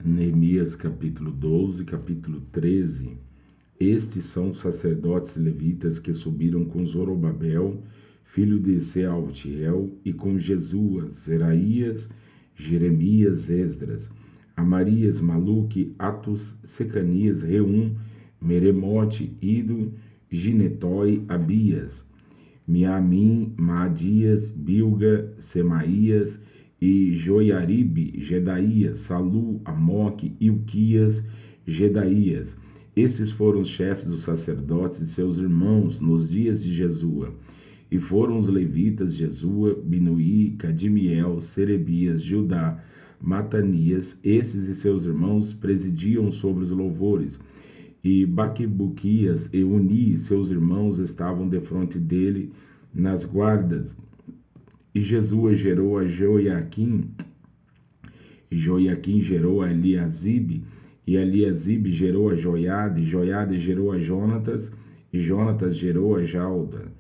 Neemias capítulo 12, capítulo 13. Estes são os sacerdotes levitas que subiram com Zorobabel, filho de Sealtiel, e com Jesua, Zeraías, Jeremias, Esdras, Amarias, Maluque, Atus, Secanias, Reum, Meremote, Ido, Ginetói, Abias, Miamim, Maadias, Bilga, Semaías e Joiaribe, Jedaías, Salu, Amoque, Ilquias, Jedaías. Esses foram os chefes dos sacerdotes e seus irmãos nos dias de Jesua. E foram os levitas Jesua, Binuí, Cadimiel, Serebias, Judá, Matanias. Esses e seus irmãos presidiam sobre os louvores. E Baquebuquias e Uni, seus irmãos, estavam defronte dele nas guardas. E Jesua gerou a Joiaquim, e Joiaquim gerou a Eliasibe, e Eliasibe gerou a Joiade, e Joiade gerou a Jonatas, e Jonatas gerou a Jauda.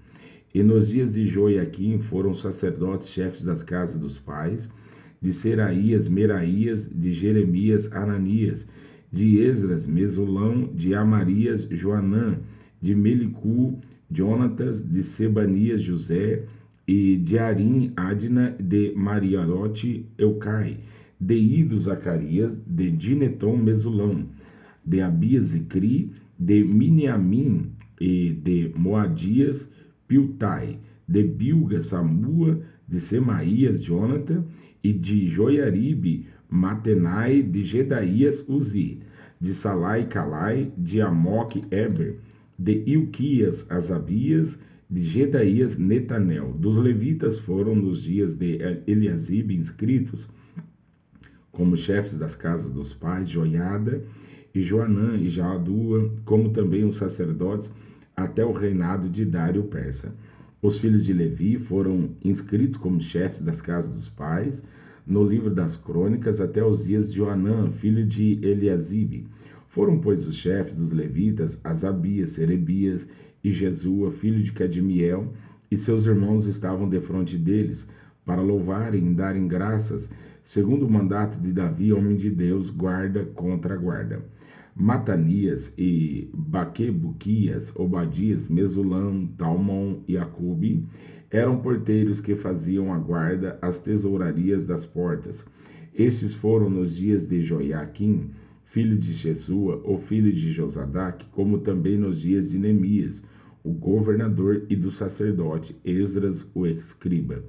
E nos dias de Joiaquim foram sacerdotes chefes das casas dos pais, de Seraías, Meraías, de Jeremias, Ananias, de Esdras, Mesulão, de Amarias, Joanã, de Melicu, Jonatas, de Sebanias, José, e de Arim, Adna, de Mariote, Eucai, de Ido, Zacarias, de Gineton, Mesulão, de Abias e Cri, de Miniamim e de Moadias, Piltai, de Bilga, Samua, de Semaías, Jonathan, e de Joiaribe, Matenai, de Jedaías, Uzi, de Salai, Calai, de Amoque, Eber, de Ilquias, Asabias, de Jedaías, Netanel. Dos levitas foram nos dias de Eliasibe inscritos como chefes das casas dos pais, Joiada e Joanã e Jaadua, como também os sacerdotes, até o reinado de Dário Persa. Os filhos de Levi foram inscritos como chefes das casas dos pais, no livro das crônicas, até os dias de Joanã, filho de Eliasibe. Foram, pois, os chefes dos levitas, Asabias, Serebias e Jesua, filho de Cadimiel, e seus irmãos estavam defronte deles, para louvarem e darem graças, segundo o mandato de Davi, homem de Deus, guarda contra guarda. Matanias e Baquebuquias, Obadias, Mesulão, Talmon e Acube eram porteiros que faziam a guarda às tesourarias das portas. Estes foram nos dias de Joiaquim, filho de Jesua, o filho de Josadaque, como também nos dias de Neemias, o governador, e do sacerdote Esdras, o escriba.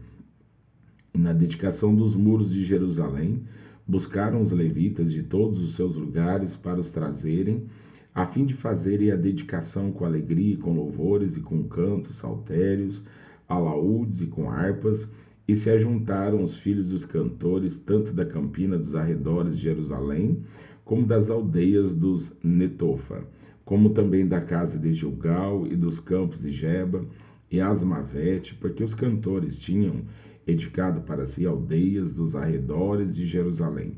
E na dedicação dos muros de Jerusalém, buscaram os levitas de todos os seus lugares para os trazerem, a fim de fazerem a dedicação com alegria e com louvores e com cantos, saltérios, alaúdes e com harpas, e se ajuntaram os filhos dos cantores, tanto da campina dos arredores de Jerusalém, como das aldeias dos Netofa, como também da casa de Gilgal e dos campos de Geba e Asmavete, porque os cantores tinham edificado para si aldeias dos arredores de Jerusalém.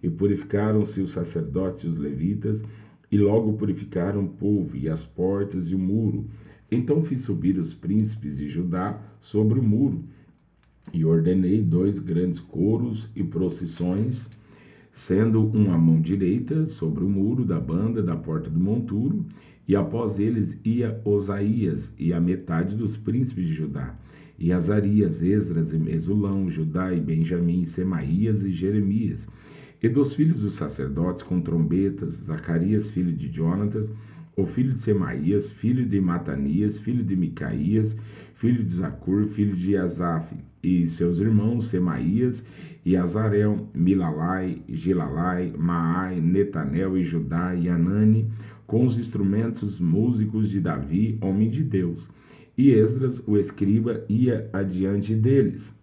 E purificaram-se os sacerdotes e os levitas, e logo purificaram o povo e as portas e o muro. Então fiz subir os príncipes de Judá sobre o muro, e ordenei 2 grandes coros e procissões, sendo um à mão direita sobre o muro da banda da porta do monturo, e após eles ia Osaías e a metade dos príncipes de Judá, e Azarias, Esdras e Mesulão, Judá e Benjamim, Semaías e Jeremias, e dos filhos dos sacerdotes com trombetas, Zacarias, filho de Jonatas, o filho de Semaías, filho de Matanias, filho de Micaías, filho de Zacur, filho de Asaf, e seus irmãos Semaías e Azarel, Milalai, Gilalai, Maai, Netanel e Judá e Anani, com os instrumentos músicos de Davi, homem de Deus. E Esdras, o escriba, ia adiante deles.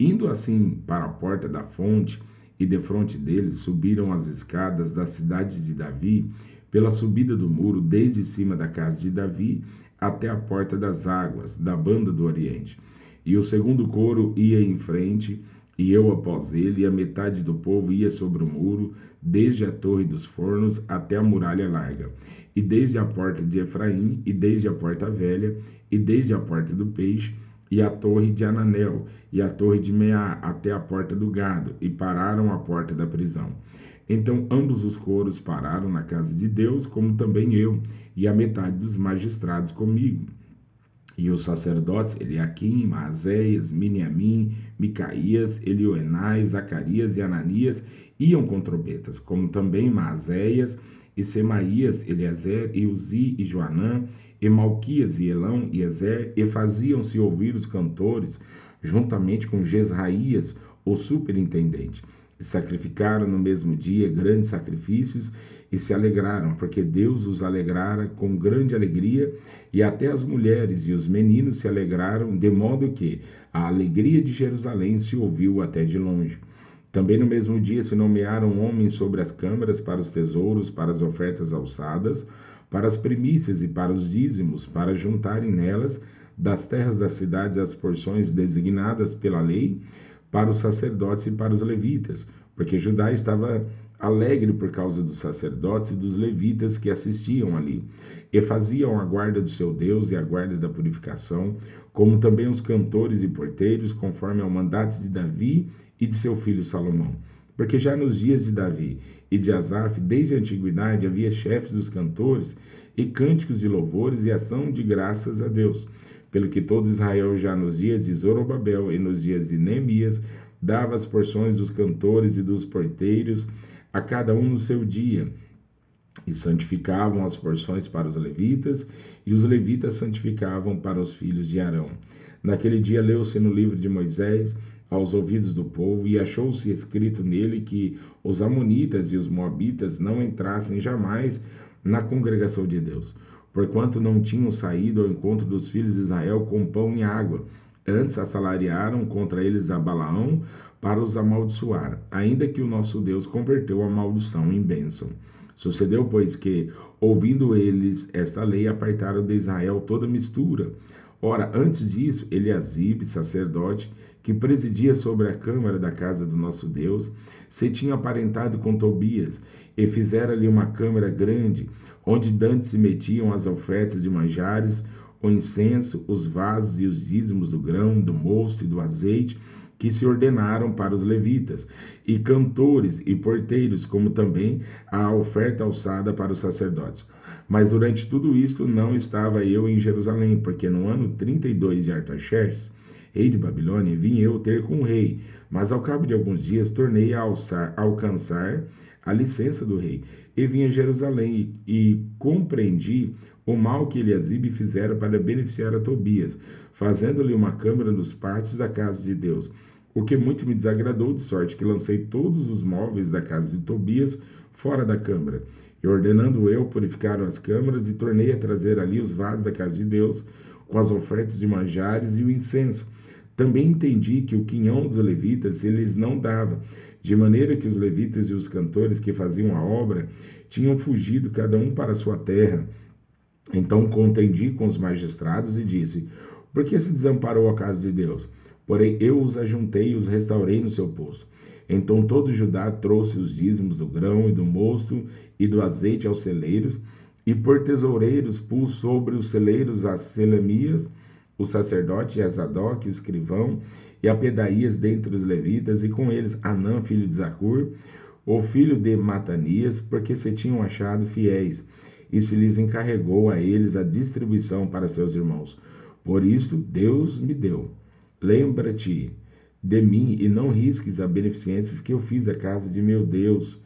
Indo assim para a porta da fonte, e defronte deles subiram as escadas da cidade de Davi, pela subida do muro, desde cima da casa de Davi, até a porta das águas, da banda do oriente. E o segundo coro ia em frente, e eu após ele, e a metade do povo ia sobre o muro, desde a torre dos fornos até a muralha larga, e desde a porta de Efraim, e desde a porta velha, e desde a porta do peixe, e a torre de Ananel, e a torre de Meá, até a porta do gado, e pararam à porta da prisão. Então ambos os coros pararam na casa de Deus, como também eu, e a metade dos magistrados comigo. E os sacerdotes Eliaquim, Maazéias, Miniamim, Micaías, Elioenai, Zacarias e Ananias iam com trombetas, como também Maazéias e Semaías, Eliezer e Uzi e Joanã, e Malquias e Elão e Ezer, e faziam-se ouvir os cantores, juntamente com Jesraías, o superintendente. E sacrificaram no mesmo dia grandes sacrifícios e se alegraram, porque Deus os alegrara com grande alegria, e até as mulheres e os meninos se alegraram, de modo que a alegria de Jerusalém se ouviu até de longe. Também no mesmo dia se nomearam homens sobre as câmaras para os tesouros, para as ofertas alçadas, para as primícias e para os dízimos, para juntarem nelas das terras das cidades as porções designadas pela lei, para os sacerdotes e para os levitas, porque Judá estava alegre por causa dos sacerdotes e dos levitas que assistiam ali, e faziam a guarda do seu Deus e a guarda da purificação, como também os cantores e porteiros, conforme ao mandato de Davi e de seu filho Salomão. Porque já nos dias de Davi e de Asaf, desde a antiguidade, havia chefes dos cantores e cânticos de louvores e ação de graças a Deus. Pelo que todo Israel, já nos dias de Zorobabel e nos dias de Neemias, dava as porções dos cantores e dos porteiros, a cada um no seu dia, e santificavam as porções para os levitas, e os levitas santificavam para os filhos de Arão. Naquele dia leu-se no livro de Moisés aos ouvidos do povo, e achou-se escrito nele que os amonitas e os moabitas não entrassem jamais na congregação de Deus, porquanto não tinham saído ao encontro dos filhos de Israel com pão e água. Antes assalariaram contra eles a Balaão para os amaldiçoar, ainda que o nosso Deus converteu a maldição em bênção. Sucedeu, pois, que, ouvindo eles esta lei, apartaram de Israel toda mistura. Ora, antes disso, Eliasibe, sacerdote, que presidia sobre a câmara da casa do nosso Deus, se tinha aparentado com Tobias, e fizera-lhe uma câmara grande, onde dantes se metiam as ofertas de manjares, o incenso, os vasos e os dízimos do grão, do mosto e do azeite, que se ordenaram para os levitas, e cantores e porteiros, como também a oferta alçada para os sacerdotes. Mas durante tudo isto não estava eu em Jerusalém, porque no ano 32 de Artaxerxes, rei de Babilônia, vim eu ter com o rei, mas ao cabo de alguns dias tornei a alcançar a licença do rei, e vim a Jerusalém e compreendi o mal que Eliasibe fizera para beneficiar a Tobias, fazendo-lhe uma câmara nos pátios da casa de Deus, o que muito me desagradou, de sorte que lancei todos os móveis da casa de Tobias fora da câmara, e ordenando eu purificar as câmaras, e tornei a trazer ali os vasos da casa de Deus, com as ofertas de manjares e o incenso. Também entendi que o quinhão dos levitas eles não dava, de maneira que os levitas e os cantores que faziam a obra tinham fugido cada um para a sua terra. Então contendi com os magistrados e disse: por que se desamparou a casa de Deus? Porém eu os ajuntei e os restaurei no seu posto. Então todo Judá trouxe os dízimos do grão e do mosto e do azeite aos celeiros, e por tesoureiros pus sobre os celeiros a Selemias, o sacerdote, e a Zadok, o escrivão, e a Pedaías dentre os levitas, e com eles Anã, filho de Zacur, o filho de Matanias, porque se tinham achado fiéis, e se lhes encarregou a eles a distribuição para seus irmãos. Por isto Deus me deu. Lembra-te de mim e não risques as beneficências que eu fiz à casa de meu Deus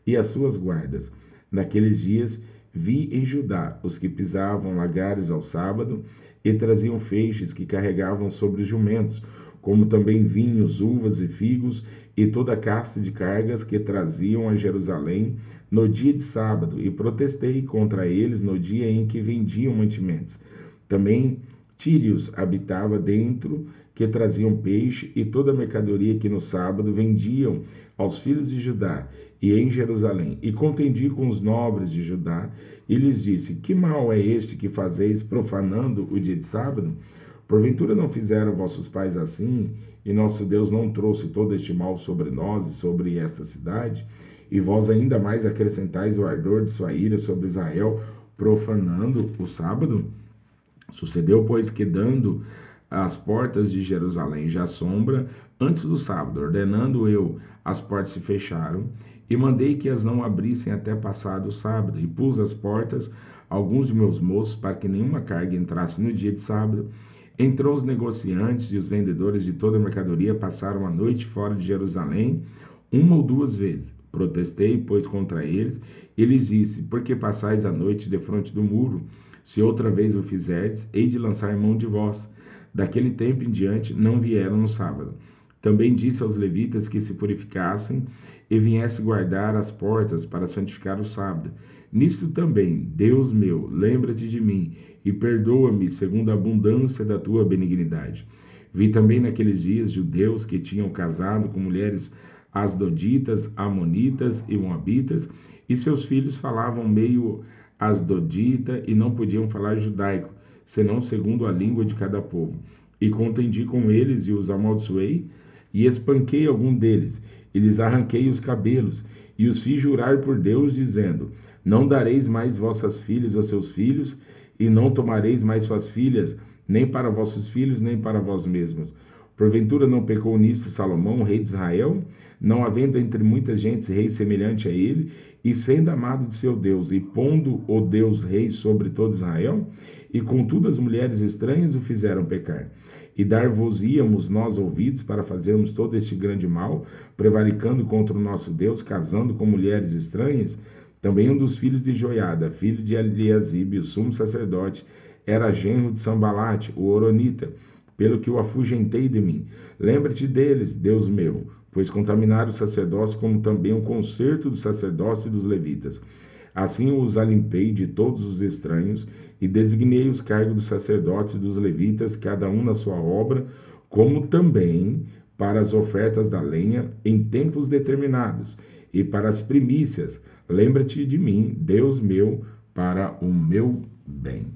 e às suas guardas. Naqueles dias vi em Judá os que pisavam lagares ao sábado e traziam feixes que carregavam sobre os jumentos, como também vinhos, uvas e figos e toda a casta de cargas que traziam a Jerusalém no dia de sábado, e protestei contra eles no dia em que vendiam mantimentos. Também Tírios habitava dentro, que traziam peixe e toda a mercadoria que no sábado vendiam aos filhos de Judá e em Jerusalém. E contendi com os nobres de Judá e lhes disse: que mal é este que fazeis profanando o dia de sábado? Porventura não fizeram vossos pais assim, e nosso Deus não trouxe todo este mal sobre nós e sobre esta cidade? E vós ainda mais acrescentais o ardor de sua ira sobre Israel, profanando o sábado? Sucedeu, pois, que dando as portas de Jerusalém já sombra antes do sábado. Ordenando eu, as portas se fecharam, e mandei que as não abrissem até passado o sábado, e pus as portas alguns de meus moços para que nenhuma carga entrasse no dia de sábado. Entrou os negociantes e os vendedores de toda a mercadoria, passaram a noite fora de Jerusalém, uma ou duas vezes. Protestei, pois, contra eles, e lhes disse: por que passais a noite defronte do muro? Se outra vez o fizerdes, hei de lançar mão de vós. Daquele tempo em diante não vieram no sábado. Também disse aos levitas que se purificassem e viessem guardar as portas para santificar o sábado. Nisto também, Deus meu, lembra-te de mim e perdoa-me segundo a abundância da tua benignidade. Vi também naqueles dias judeus que tinham casado com mulheres asdoditas, amonitas e moabitas, e seus filhos falavam meio asdodita e não podiam falar judaico, senão segundo a língua de cada povo. E contendi com eles e os amaldiçoei, e espanquei algum deles, e lhes arranquei os cabelos, e os fiz jurar por Deus, dizendo: não dareis mais vossas filhas a seus filhos, e não tomareis mais suas filhas, nem para vossos filhos, nem para vós mesmos. Porventura não pecou nisto Salomão, rei de Israel, não havendo entre muitas gentes rei semelhante a ele, e sendo amado de seu Deus, e pondo o Deus rei sobre todo Israel? E contudo as mulheres estranhas o fizeram pecar. E dar-vos-íamos nós ouvidos para fazermos todo este grande mal, prevaricando contra o nosso Deus, casando com mulheres estranhas? Também um dos filhos de Joiada, filho de Eliasibe, o sumo sacerdote, era genro de Sambalate, o horonita, pelo que o afugentei de mim. Lembra-te deles, Deus meu, pois contaminaram o sacerdócio, como também o concerto do sacerdócio e dos levitas. Assim os alimpei de todos os estranhos, e designei os cargos dos sacerdotes e dos levitas, cada um na sua obra, como também para as ofertas da lenha em tempos determinados, e para as primícias. Lembra-te de mim, Deus meu, para o meu bem.